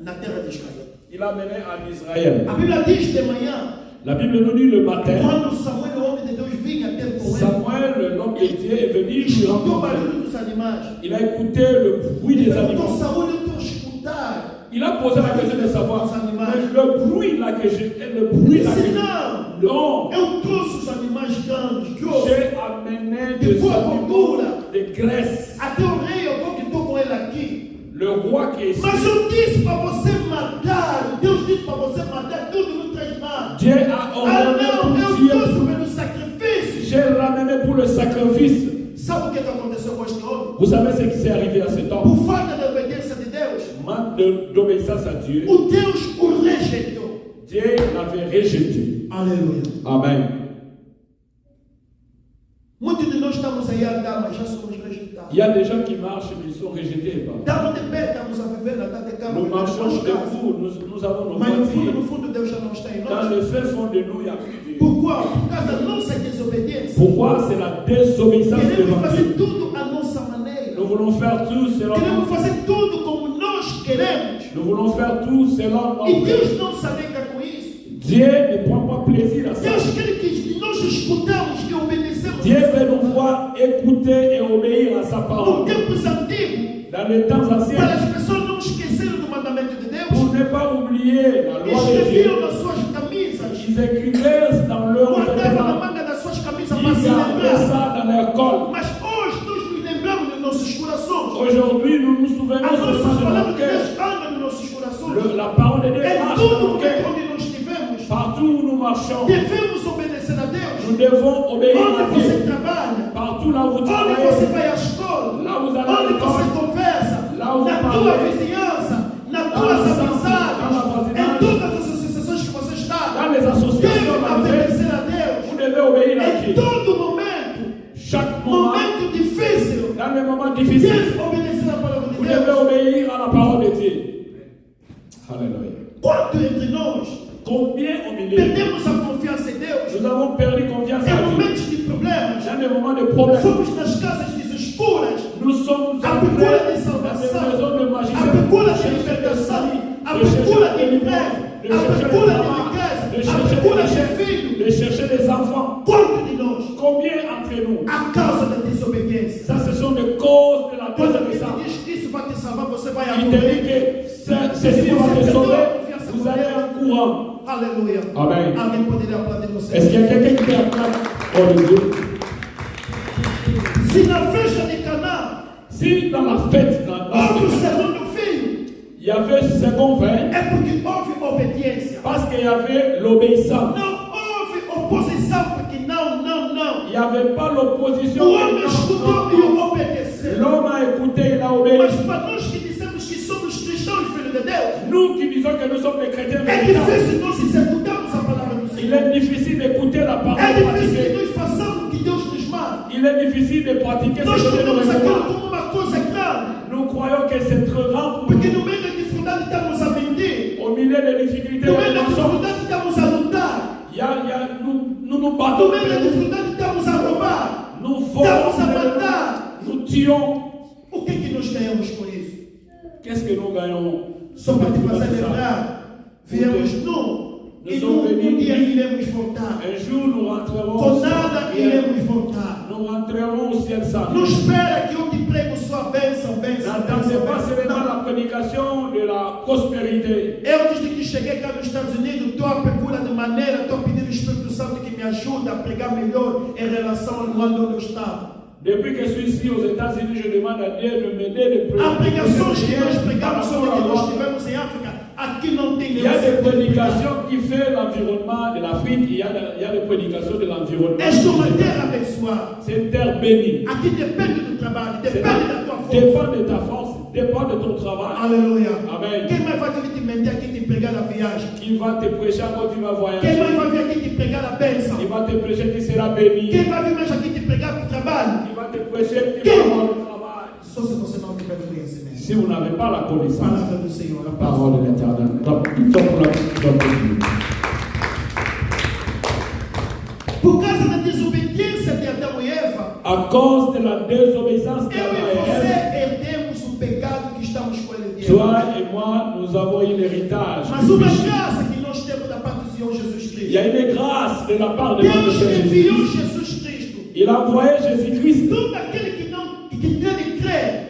Na terra de Israel. Il l'a amené en Israël. A Bíblia diz de manhã, La Bible nous dit le matin, quando Samuel, o homem de Deus, vinha ter com ele, Samuel, l'homme de Dieu, est venu lui escutou o rencontrer. barulho dos animais. Il a écouté le bruit des Perguntou, animaux. Saúl, eu estou a escutar. Il a posé la question de savoir, mais le bruit là que j'ai, le bruit là Disse, que não, non, eu trouxe os animais grandes, grossos, j'ai amené de des boa animaux gordura. de graisse. Até o rei, eu vou que estou com ele aqui. Le roi qui est ici, Mas eu disse para você matar. Deus disse para você matar tudo no três mar. Dieu a Ah ordonné não, pour eu Dieu. trouxe pelo sacrifício. J'ai ramené pour le sacrifice. Sabe o que aconteceu com este homem? Vous savez ce qui s'est arrivé à cet homme? Por falta de obediência de Deus, Manque d'obéissance à Dieu. o Deus o rejeitou. Dieu l'avait rejeté. Aleluia. Amen. Muitos de nós estamos aí a andar, mas já somos rejeitados. Il y a des gens qui marchent mais ils sont rejetés. Estamos de pé, estamos a viver na terra de carro. Nous marchons debout, nous avons nos Mas no voitures. fundo, Deus já não está em Dans nós. le fin fond de nous, il n'y a plus Dieu. Pourquoi? Por causa da nossa desobediência. Pourquoi? C'est la désobéissance Queremos devant fazer Dieu. tudo à nossa maneira. Nous voulons faire tout selon Queremos nous. fazer tudo como nós queremos. Nous voulons faire tout selon E nous. Deus não se alegra com isso. Dieu ne prend pas plaisir à ça. Deus quer que nós escutamos e obedecemos. Dieu veut nous voir écouter et obéir à sa Nos parole. tempos antigos, Dans les temps para anciens, as pessoas não esquecerem do mandamento de Deus, pour ne pas oublier la loi de Dieu, escreviam nas suas camisas, ils écrivaient dans leur guardavam na vêtement, manga das suas camisas para ils se gardaient lembrar. ça dans leur col. Mas hoje nós nos lembramos de nossos corações. Aujourd'hui, nous nous souvenons As seulement nossas de palavras notre de cœur. Deus andam nos nossos corações. La parole de Dieu Em marche dans todo nos lugar cœurs. onde nós estivermos, Partout où nous marchons, devemos obedecer a Deus. nous devons obéir Onde à você Dieu. trabalha, Partout là où vous onde você travaillez, vai à escola, là où vous allez à onde você l'école, conversa, Lá onde na parlez, tua vizinhança, nas lá tuas no centro, amizades, lá na voisinagem, em todas as associações que você está, dans les associations, deve dans les fêtes, obedecer a Deus. vous devez obéir à Em Dieu. todo momento, Chaque moment, momento difícil, dans les moments difficiles, deve obedecer a palavra de vous devez Deus. obéir à la parole de Dieu. Alléluia. Quanto entre nós Combien au milieu, perdemos a confiança em Deus nous avons perdu confiance em à Dieu. momentos de problemas, Dans des moments de problème, fomos nas casas escuras, nous sommes à entrés procura de dans des salvação, maisons de à magiciens, procura de de chercher des libertação, salis, à de chercher procura de des emprego, de à chercher des procura de travaux, riqueza, de à chercher procura des de richesses, filhos. de chercher des enfants. Quanto de nós, Combien entre nous? a causa da desobediência? Ça, ce sont des causes de la Quando ele désobéissance. diz que isso vai te salvar, você vai Il te dit morrer. que ceci va te sauver, vous allez en courant. Aleluia. Amen. Alguém poderia aplaudir você? Est-ce qu'il y a quelqu'un qui peut apprendre au Dieu? Se na festa de Caná, Si dans la fête, houve o segundo filho, il y avait ce second vin, é porque houve obediência. parce qu'il y avait l'obéissance. Não houve oposição, porque não. Il n'y avait pas l'opposition. O homem escutou e obedeceu. L'homme a écouté, il a obéi. Mas para nós que dizemos que somos cristãos, filhos de Deus, Nous qui disons que nous sommes des chrétiens é véritables, difícil nós executarmos a palavra do il Senhor. est difficile d'écouter la É parole difícil que pratiquée. nós façamos o que Deus nos manda. Il est difficile de pratiquer Nós ce que Dieu nous tomamos aquilo demande. como uma coisa grande. Nous croyons que c'est très grand pour Porque nous. no meio da dificuldade estamos a mentir. Au milieu des difficultés, No meio da nous sommes. dificuldade estamos a lutar. Nous No battons, meio da dificuldade estamos a roubar. nous Estamos a volons, matar. nous tuons. O que nós ganhamos com isso? Qu'est-ce que nous gagnons? Só para te fazer lembrar, viemos nu. E num dia iremos voltar. Un jour, nous rentrerons Com au nada ciel. iremos voltar. Nous rentrerons au ciel sans Não nous. espera que eu te prego sua bênção. N'attendez pas seulement la prédication de la prospérité. Eu, desde que cheguei cá nos Estados Unidos, estou à procura de maneira, estou pedindo ao Espírito Santo que me ajude a pregar melhor em relação ao lugar onde eu estava. Depuis que je suis ici aux États-Unis, je demande à Dieu de m'aider de Há pregações que nós par pregamos sobre rapport que à nós moi. tivemos em África, aqui não tem Il y a nenhum des certificado. prédications qui font l'environnement de l'Afrique. Il y a des prédications de l'environnement. Esta é uma terra abençoada. C'est une terre bénie. Aqui depende do trabalho, C'est depende da tua força. dépend de ta force, dépend de ton travail. Aleluia. Amen. Quem mais vai vir te mentir aqui te pregar na viagem? Qui va te prêcher quand tu vas Quem voyager. mais vai vir aqui te pregar a bênção? Il va te prêcher qui sera béni. Quem vai vir mais aqui te pregar para o trabalho? Il va te prêcher qui va avoir le travail. Só se você não Si vous n'avez pas la connaissance, Palavra do Senhor. la parole de l'Éternel. Donc, il faut pour la Por causa da desobediência de Adão e Eva, à cause de la désobéissance eu d'Adam e et você Ève, herdemos o pecado que estamos com ele de toi Eva. et moi, nous avons eu l'héritage. Mas du uma péché. graça que nós temos da parte do Senhor Jesus Il y a Cristo. une grâce de la part de notre Deus Seigneur enviou Jésus. Jesus Cristo. Il a envoyé Jésus-Christ. Todo aquele que nele crê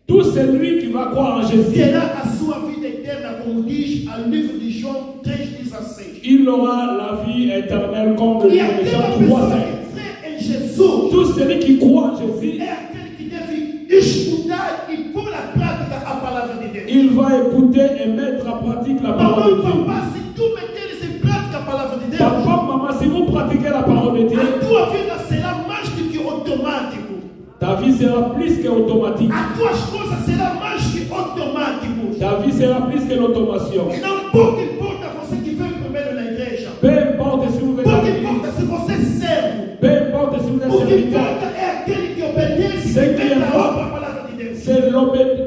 Tout celui qui va croire en Jésus, terá a sua vida eterna, como diz ao livro de João 3,16. il aura la vie éternelle comme le E livre de aquela Jean pessoa 3:5. que crê em Jesus Tout celui qui croit en Jésus, é aquele que deve escutar e pôr à prática a palavra de Deus. il va écouter et mettre en pratique la parole de Mamãe, Dieu. papá, se tu meteres em prática a palavra de Deus, Papa, maman, si vous pratiquez la parole de Dieu, a tua vida será mais do que automático. ta vie sera plus qu'automatique. As tuas coisas serão mais que automáticos. Ta vie sera plus que l'automation. Não pouco importa você que veio primeiro na igreja. Peu importe si vous êtes à Pouco l'église, importa se você é servo. peu importe si vous êtes O que serviteur, importa é aquele que obedece Sei e que mete é a bom. obra a palavra de Deus. c'est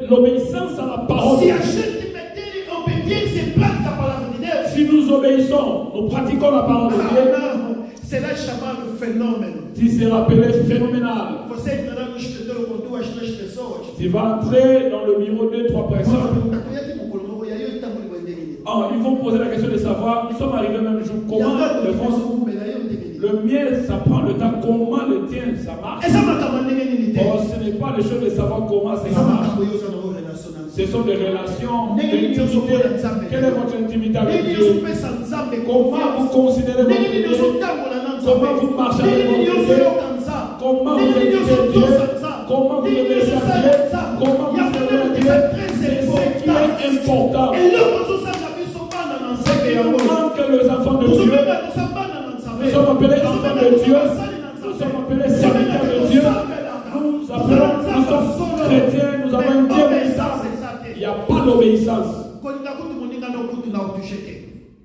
l'obéissance à la parole de Se a Dieu. gente meter em obediência e prática a palavra de Deus, Si nous obéissons, nous pratiquons la parole de Dieu, não, será chamado fenômeno. tu seras appelé phénoménal. Você entrará no escritório com 2, 3 pessoas. Tu vas entrer dans le bureau de 3 Você vai personnes. perguntar, "Conhece o Colombo? E aí eu estava no bandeira." Oh, ils vont poser la question de savoir, nous sommes arrivés le même jour, E comment agora le eu faço vent, e aí eu tenho. le mien, ça prend le temps, comment le tien, ça marche. Essa é uma caminhada de Deus. Oh, ce n'est pas les choses de savoir comment ça Essa é uma marche. caminhada no relacionamento. Ce sont des relations Nem Deus d'intimité. opõe a Nzambe. Quelle est votre intimité avec Nem Deus Dieu? pensa Nzambe Comment vous considérez votre Nem Deus Dieu? otámbola na Nzambe. Comment vous marchez avec Nem votre Deus Dieu? alcançar. Comment Nem vous Deus écoutez Dieu? endossa Nzambe. Comment vous Nem Deus obéissez à sabe Dieu? Nzambe. Comment E a vous servez à primeira Dieu? coisa é C'est ce qui est important. E logo nós usamos a visão banda na Nzambe. Il nous manque que les enfants de Nós Dieu, usamos a visão banda na Nzambe. nous sommes appelés Nós enfants usamos de a Dieu, visão sali na nous Nzambe. sommes appelés Nós serviteurs usamos de a Dieu, visão sali na Nzambe. nous appelons, nous sommes chrétiens, nous avons un Dieu obéissant. Il n'y a pas d'obéissance.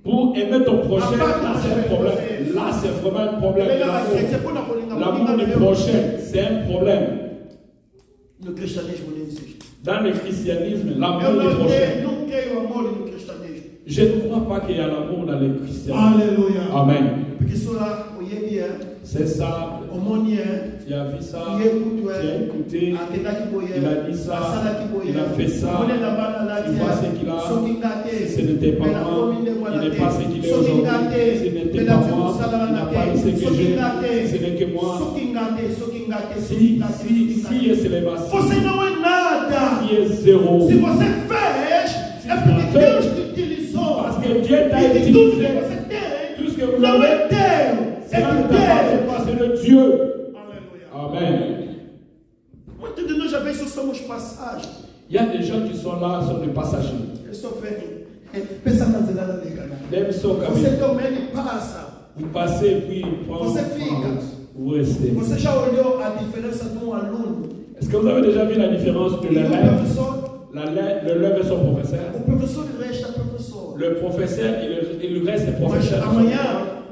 Pour aimer ton prochain, là c'est un problème. Là c'est vraiment un problème. L'amour du prochain, c'est un problème. No cristianismo não existe. Dans le christianisme, Eu l'amour du não prochain. creio amor no cristianismo. Je ne crois pas qu'il y a l'amour dans le christianisme. Aleluia. Amen. Porque só lá o Yebia, C'est ça. o Monia, Tu as vu ça. o Yebutu, Tu as écouté. a Teta Kiboya, Il a dit ça. a Sala Kiboya, Il a fait ça. o Nena Bana Tu vois ce qu'il a. Sokingate, Ce n'était pas moi. Il n'est pas ce qu'il est aujourd'hui. Ce n'était pas moi. Il n'a pas eu ce que j'ai. Ce n'est que moi. Si est célibataire, Você não é nada. si est zéro. Se você fez, é porque Deus te utilizou. Parce que Dieu t'a E que tudo que utilisé. você tem Tout ce que vous não avez, é teu, c'est é pas de de ta part, c'est Deus. pas, c'est de Dieu. Aleluia. Amen. Muitos de nós já vezes somos passagem. Il y a des gens qui sont là, sont des passagers. Eu sou velho. Pensa na zelada ali, cara. Même si au Você cabinet, também passa. vous passez puis Você fica. vous restez. Você já olhou a diferença de aluno Est-ce que vous avez déjà vu la différence de e do l'élève, professor? l'élève et son professeur? O professor resta professor. Le professeur, il reste Mas professeur. amanhã,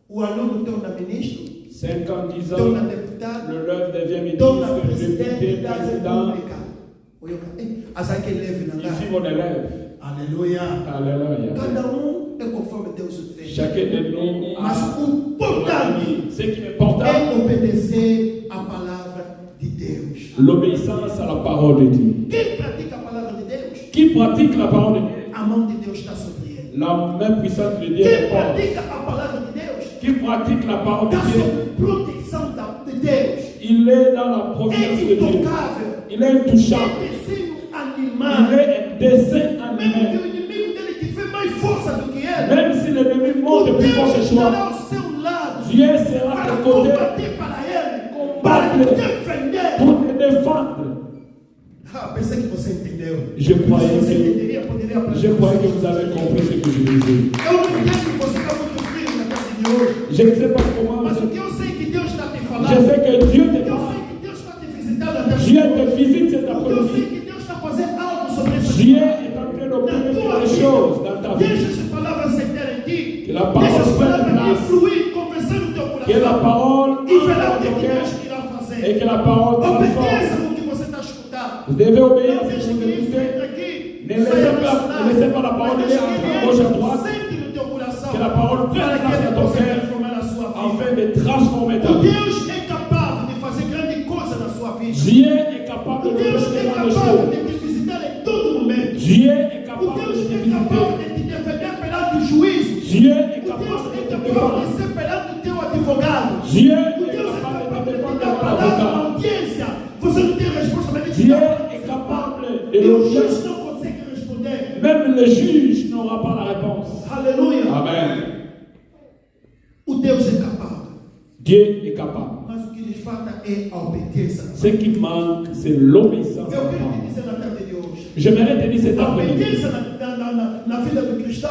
o aluno torna ministro, 5 ans, 10 torna ans, deputado, l'élève devient torna ministre, député, presidente da président. república. Asa que leve na Ici, cara. mon élève. Aleluia. Alléluia. Cada é conforme Deus o fez. Chacun de nous Mas a o importante ce qui est important, é obedecer a palavra de Deus. l'obéissance à la parole de Dieu. Quem pratica a palavra de Deus, Qui pratique la parole de Dieu? a mão de Deus está sobre ele. La main puissante de Dieu Quem est forte. pratica a palavra de Deus, Qui pratique la parole de está Dieu? sob proteção de Deus. Il est dans la É providence de Dieu. intocável. Il est intouchable. É desenho Il animal. est un dessein Mesmo que animé. o inimigo dele tiver mais força do que ele, Même si l'ennemi o monte plus fort Deus que estará toi, ao seu lado Dieu sera à para tes côtés combater para ele, para combattre te defender. pour te défendre. Ah, pensei que você entendeu. Je croyais Se você que, entenderia, poderia aprender. je croyais que vous avez compris ce que je disais. Eu não entendo que você está muito frio na casa de hoje. Je ne sais pas comment, Mas o que eu sei que Deus está te je falando, sais que Dieu te eu parle. sei que Deus está te visitando até Dieu te visite cet eu sei après-midi. que Deus está fazendo algo sobre essa Dieu est en train d'opérer quelque chose dans ta Deixa vie. essa palavra aceitar em ti. Que la parole Deixa essa prenne palavra place. influir, conversar no teu Que la coração. parole E verá o entre que dans ton Deus cœur irá fazer. et que la parole transforme. Obedeça o que você está escutando. Vous devez obéir Não à ce deixe que vous que isso écoutez. Dieu est O capable Deus de te é visiter. capaz de te defender perante o juízo. Dieu est O Deus capable é de te capaz défendre. de ser perante o teu advogado. Dieu O est Deus é capable capaz de de te te défendre dar devant palavra na l'avocat. audiência. Você não tem responsabilidade. Dieu est capable de E o l'audience. juiz não consegue responder. Même le juge n'aura pas la réponse. Aleluia. Amen. O Deus é capaz. Dieu est capable. Mas o que lhes falta é a obediência. Ce qui manque, c'est l'obéissance. Eu quero te dizer na tarde de hoje. J'aimerais te dire cet A après-midi. obediência na vida do cristão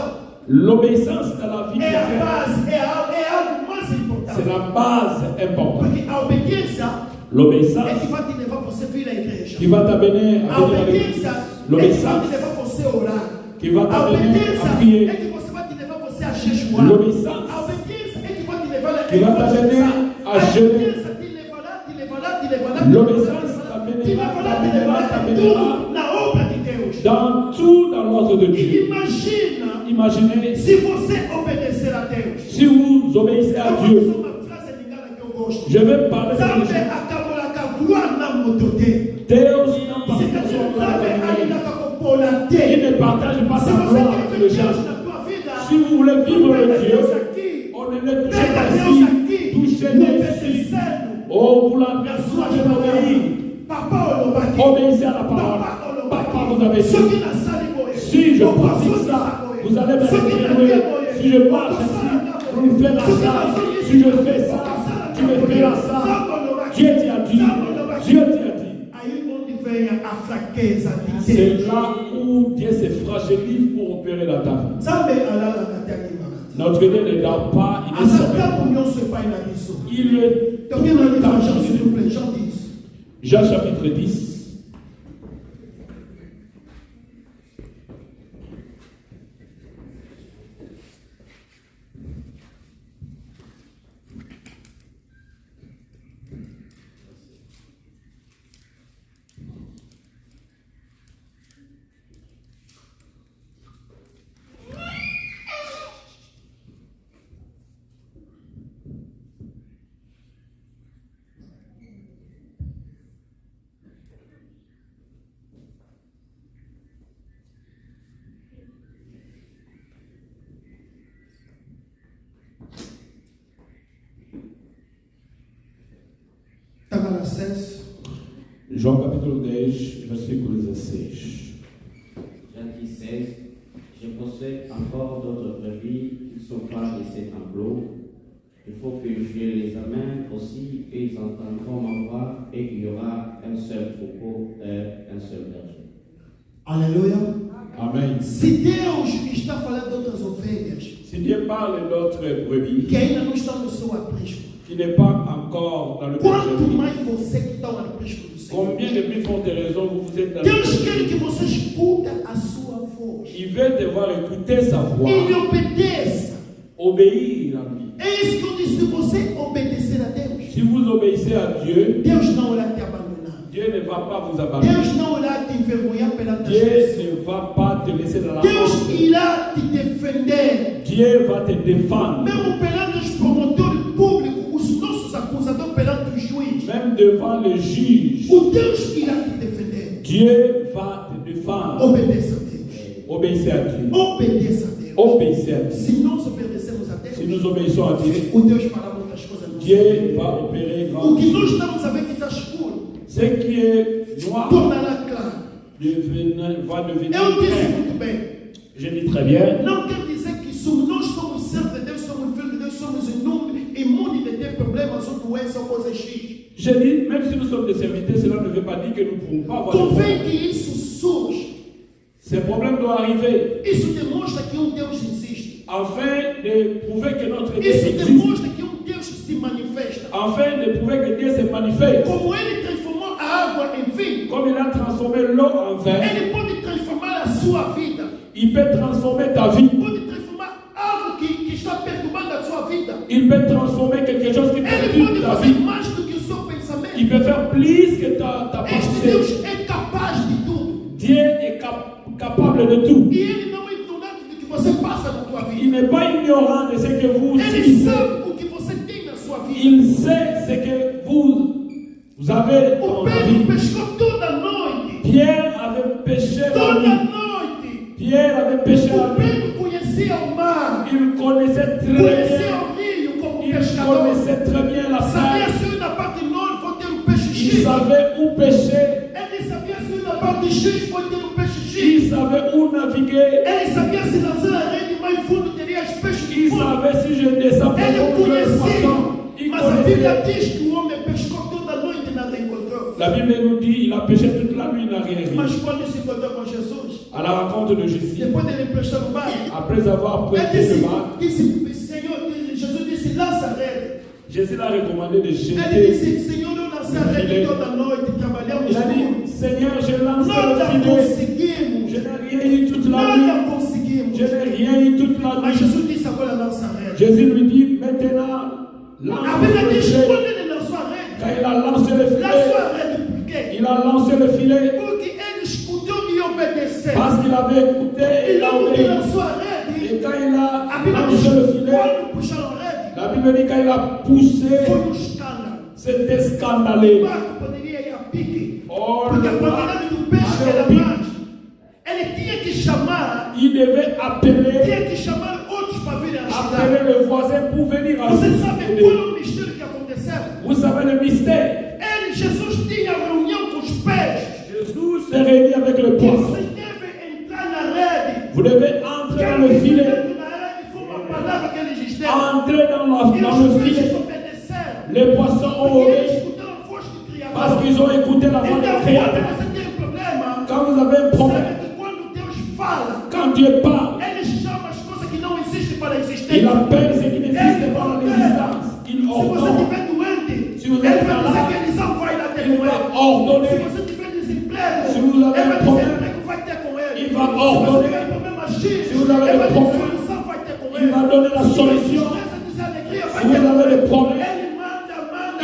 L'obéissance dans la vie é a chrétienne, base, é algo mais importante. c'est la base importante. Porque a obediência é L'obéissance que vai te levar você vir à igreja. qui va t'amener A à venir à obediência l'église. é que vai te L'obéissance levar você a orar. qui va A t'amener obediência à prier. é que você vai te levar você a jejuar. L'obéissance A obediência é que vai te levar a qui va t'amener à A jeûner. obediência te levará L'obéissance t'amènera tudo na obra de Deus. dans tout dans l'ordre de Dieu. Imagina Imaginez se você obedecer a Deus. si vous obéissez à Eu vou Dieu. usar uma frase ligada que eu gosto. Je vais parler de Sabe, Dieu. acabou a gloire na motote. Deus não Se partage você son gloire sabe, avec ainda ninguém. com Il ne partage pas Se sa você gloire quer avec ver les Deus gens. na tua vida, Si vous voulez vivre pega le Dieu, Deus aqui. on ne le touche Pega pas Deus ici. aqui. Touchez-le ici. Obedecendo Oh, vous na l'avez sua touché jornada. l'obéir. Papa olobaki. Obéissez à la parole. Papa, vous avez dit. Soki na sali boye. Si je Okozongi pratique ça, boye. vous allez me Soki na retrouver. lia boye. Si je marche ici, vous me faites ça. Si je fais ça, tu me feras ça. Dieu t'y a dit. Dieu t'y a dit. Aí onde vem a fraqueza de C'est Deus. là où Dieu se fragilise pour opérer dans ta vie. Nzambe alalaka te akimaka. Notre Dieu ne dort pas, il ne sommeille Azata pas. nyonso epai na biso. Il est Toke na livre Jean, s'il vous plaît, Jean 10. Jean chapitre 10. Tava 16. João capítulo 10, versículo 16. Jean 16. Je possède encore d'autres brebis qui ne sont pas de cet enclos. Il faut que je les amène aussi et ils entendront ma voix et il y aura un seul troupeau et un seul berger. Aleluia. Amen. Se Deus está falando de outras ovelhas Si Dieu parle d'autres brebis que ainda não estão no seu aprisco, qui n'est pas encore dans le quanto bergerie, mais você que está no aprisco do Senhor. combien de plus fortes raisons vous êtes dans le Deus quer bergerie? que você escuta a sua voz. Il veut devoir écouter sa voix, Ele obedeça. obéir à lui. É isso que eu disse. Se você obedecer a Deus, Si vous obéissez à Dieu, Deus não irá te abandonar. Dieu ne va pas vous abandonner. Deus não irá te envergonhar perante as Dieu pessoas. ne va pas te laisser dans la Deus honte. irá te defender. Dieu va te défendre. Mesmo perante os promotores públicos, os nossos acusadores perante o juiz. Même devant le juge, O Deus irá te defender. Dieu va te défendre. Obedeça a Deus. Obéissez à Dieu. Obedeça a Deus. Obéissez à Dieu. Se nós obedecemos a Deus, Si nous obéissons à Dieu, o Deus fará muitas coisas. No Dieu va opérer o grand que nós chose. estamos a ver que está escuro, Ce qui est noir tornará claro. va devenir Eu disse clair. muito bem. Je dis très bien. Não quer dizer que nós somos servos de Deus, somos filhos de Deus, somos imunes de ter problemas ou doenças ou coisas X. Je dis, même si nous sommes des serviteurs, cela ne veut pas dire que nous ne pouvons pas avoir des Convém problèmes. que isso surge. Ces problèmes doivent arriver Isso demonstra que Deus existe. afin de prouver que notre Dieu Isso existe. demonstra que Deus se manifesta. Afin de prouver que Dieu se manifeste. Como Ele transformou a água em vinho, Comme il a transformé l'eau en vin, Ele pode transformar a sua vida. il peut transformer ta vie. Pode transformar algo que está perturbando a sua vida. Il peut transformer quelque chose qui Ele perturbe pode ta fazer vie. mais do que o seu pensamento. Il peut faire plus que ta Este Deus pensée. é capaz de tudo. Dieu est capable de tout. E Ele não é ignorante do que você passa na tua Il vida. n'est pas ignorant de ce que vous Ele subissez. sabe o que você tem na sua vida. Il sait ce que vous avez O dans la Pedro vie. pescou toda noite. Pierre avait péché la Toda nuit. noite. Pierre avait péché la nuit. Pedro conhecia o mar. Il connaissait très Conhecia bien. o rio como Il pescador. connaissait très bien la Sabia mer. se na parte norte foi ter um peixe Il X. savait où pêcher. Ele sabia se na parte X foi ter um peixe Il X. savait où naviguer. Ele sabia se lançar a rede mais fundo teria os peixes Il fundo. savait si je descends pour Ele le conhecia. poisson. Il Mas a Bíblia connaissait. diz que o homem pescou toda a noite e nada encontrou. La Bible nous dit il a péché toute la nuit, il n'a rien Mas vu. quando se encontrou com Jesus, À la rencontre de Jésus, depois dele emprestar o barco, après avoir ele prêté le barque, disse, Senhor, Jesus disse, lança a rede. Jésus l'a recommandé de Ele jeter. disse, Senhor, eu lancei a rede toda a noite, trabalhamos Il a muito. dit, Seigneur, je lance Nada le filet. conseguimos. Je n'ai rien eu toute la nuit. Nada conseguimos. Je n'ai rien eu toute la Mas nuit. Jesus disse, agora lança a rede. Jésus lui dit, maintenant, A lance Bíblia le diz, filet. quando ele lançou a rede, Quand il a lancé le lançou filet, a rede por quê? il a lancé le filet Porque ele escutou e obedeceu. parce qu'il avait écouté et E il a logo que obéi. lançou a Et rede, quand il a a Bíblia diz, lancé le filet, quando puxaram a rede, la Bible dit quand il a poussé, foi um escândalo. c'était O scandaleux. barco poderia ir a pique. Oh, Porque a le quantidade do peixe barque era avait mais. Ele tinha que chamar, il devait appeler outros para virem ajudar. appeler le voisin pour venir à Você sabe aider. qual é o mistério que aconteceu? Vous savez le mystère. Jesus tinha reunião com os peixes. Jésus s'est réuni avec le poisson. Você deve entrar na rede. Vous devez entrer dans le filet. Dentro da rede foi uma palavra que eles disseram. Entrez dans E le os peixes filet. obedeceram. Les poissons ont Porque obéi eles escutaram a voz do Criador. parce qu'ils ont écouté la voix Então, du quando Créateur. você tem um problema, Quand vous avez un problème, sabe que quando Deus fala, quand Dieu parle, ele chama as coisas que não existem para existir. il appelle ce qui n'existe pas dans l'existence. Il Se você ordonne. estiver doente, Se você ele está vai lá, dizer que eles não vai lá ter il com va ele. Se ordonner. você tiver desemprego, Se vous avez ele vai un dizer problème, que vai ter com ele. il va Se você ordonner. tiver problema X, Si vous avez ele un vai dizer problème, solução vai ter com il ele. va donner la Se você solution. dizer alegria, vai Si ter vous com avez ele. des problèmes, Ele manda.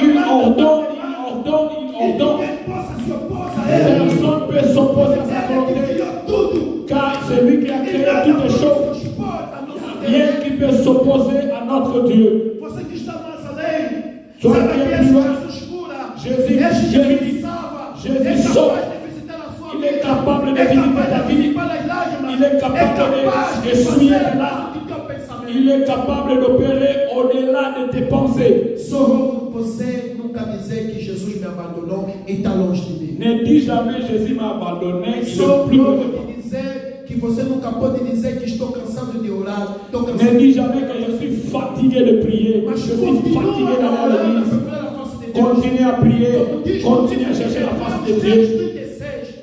il manda, ordonne, manda. il ordonne, il E ordonne. ninguém possa se opor a ele. Personne ne peut s'opposer à sa Ele que volonté. criou tudo. Car c'est lui qui a E créé nada toutes les pode choses. se opor a nosso Rien Deus. qui peut s'opposer à notre Dieu. Você que está mais além, Só sabe que que é esse pior. Jesus cura, Jesus- esse Jesus- Jesus salva, Jesus é salva. capaz de visitar a sua Il vida, est capable de é visiter capaz ta de vie. limpar as lágrimas, Il est capable é capaz de de essuyer fazer les mais larmes. do que teu pensamento. Il est capable d'opérer au-delà de tes pensées. Só rogo você nunca dizer que Jesus me abandonou e está longe de mim. Ne dis jamais Jésus m'a abandonné, il Só est plus loin de rogo moi. de dizer que você nunca pode dizer que estou cansado de orar, estou Ne cansado dis jamais que je suis fatigué de prier, Mas je suis fatigué continua d'aller à orando, l'église. procurar a face de Deus. Continue à prier, Todo dia, continue à chercher la face de Dieu. 36.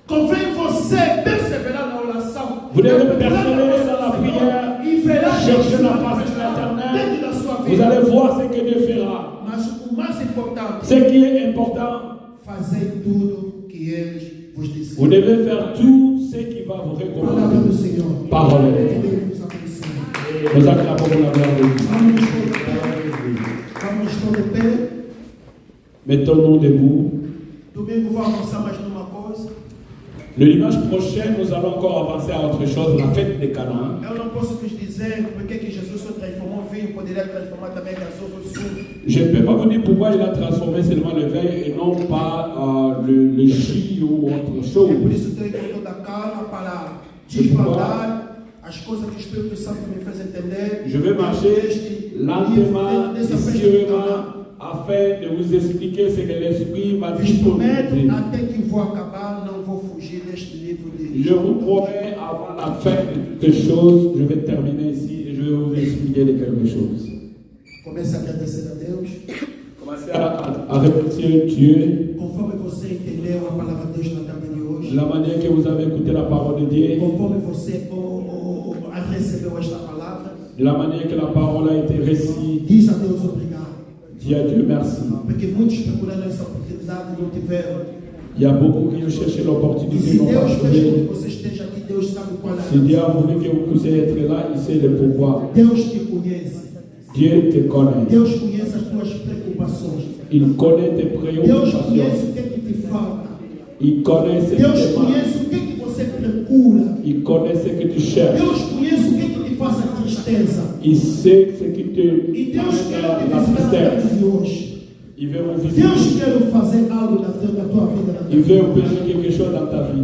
Convém você perseverar na oração. Vous devez Procurar persévérer face dans la do Senhor prière, e verá chercher la Deus face de dentro l'Éternel. da sua Vous vida. allez voir ce que Dieu fera. Mas o mais importante, Ce qui est important, fazer tudo que eles vos vous disseram. devez faire tout ce qui va vous Palavra recommander. do Senhor. Parole. Que Deus vos abençoe. Nous acclamons pour la gloire de Dieu. Vamos todos de pé. Mettons-nous debout. Domingo vou avançar mais numa coisa. Le dimanche prochain, nous allons encore avancer à autre chose, la fête de Canaan. Eu não posso vos dizer porque que Jesus só transformou o vinho, poderia transformar também as outras suco. Je ne peux pas vous dire pourquoi il a transformé seulement le vin et non pas le jus ou autre É por chose. isso que eu estou toda calma para desfrutar as coisas que o Espírito Santo me fez entender. Je vais marcher lentement et sûrement afin de vous expliquer ce que l'Esprit m'a dit pour Prometo, vous. até que vou acabar, não vou fugir deste livro de Je vous promets, avant la fin de toutes les choses, je vais terminer ici et je vais vous expliquer de quelque chose. Comece a agradecer a Deus. Commencez à remercier Dieu, Conforme você entendeu a palavra de Deus na tarde de hoje. la manière que vous avez écouté la parole de Dieu, Conforme você recebeu esta palavra. de la manière que la parole a été récite. Diz a Deus obrigado. Dis à Dieu merci. Porque muitos procuraram essa oportunidade e não tiveram. Il y a beaucoup qui ont cherché E l'opportunité, se n'ont pas Deus fez com que trouvé. você esteja aqui, Deus sabe qual é a Si Dieu a razão. voulu que vous puissiez être là, il sait le pourquoi. Deus te conhece. Dieu te connaît. Deus conhece as tuas preocupações. Il connaît tes Deus préoccupations. conhece o que é que te falta. Il connaît ce qui Deus te manque. conhece o que é que você procura. Il connaît ce que tu cherches. Deus conhece o que é que te faz a tristeza. Il sait ce qui te E Deus amène quer à te la visitar na tristesse. tarde de hoje. Il veut vous Deus visiter. quer fazer algo na tua vida. Il veut opérer quelque chose dans ta vie.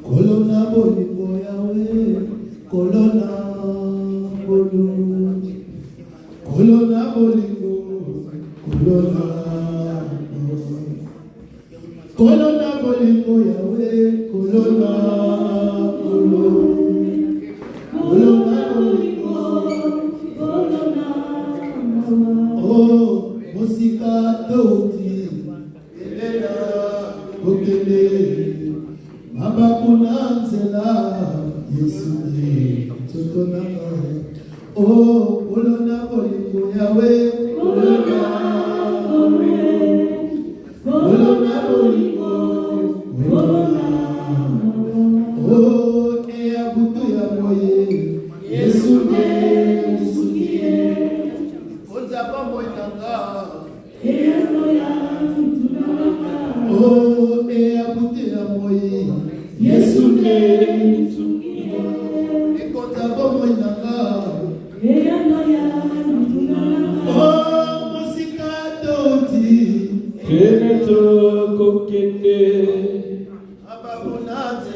Kolona bolingo yawe, kolona bolingo, kolona bolingo, kolona, kolona bolingo yawe, kolona bolingo, kolona bolingo, kolona. Oh, musika toti, elela, okele. Abakunanzela Yesu ni tutonanga. Oh, kolona bolingo yawe, kolona bolingo, kolona. Oh, abutu ya moye, Yesu ni ozaba moyanga. Oh, abutu ya moye. Yesu ne ekota bomo inanga oh musika toti Keneto kokende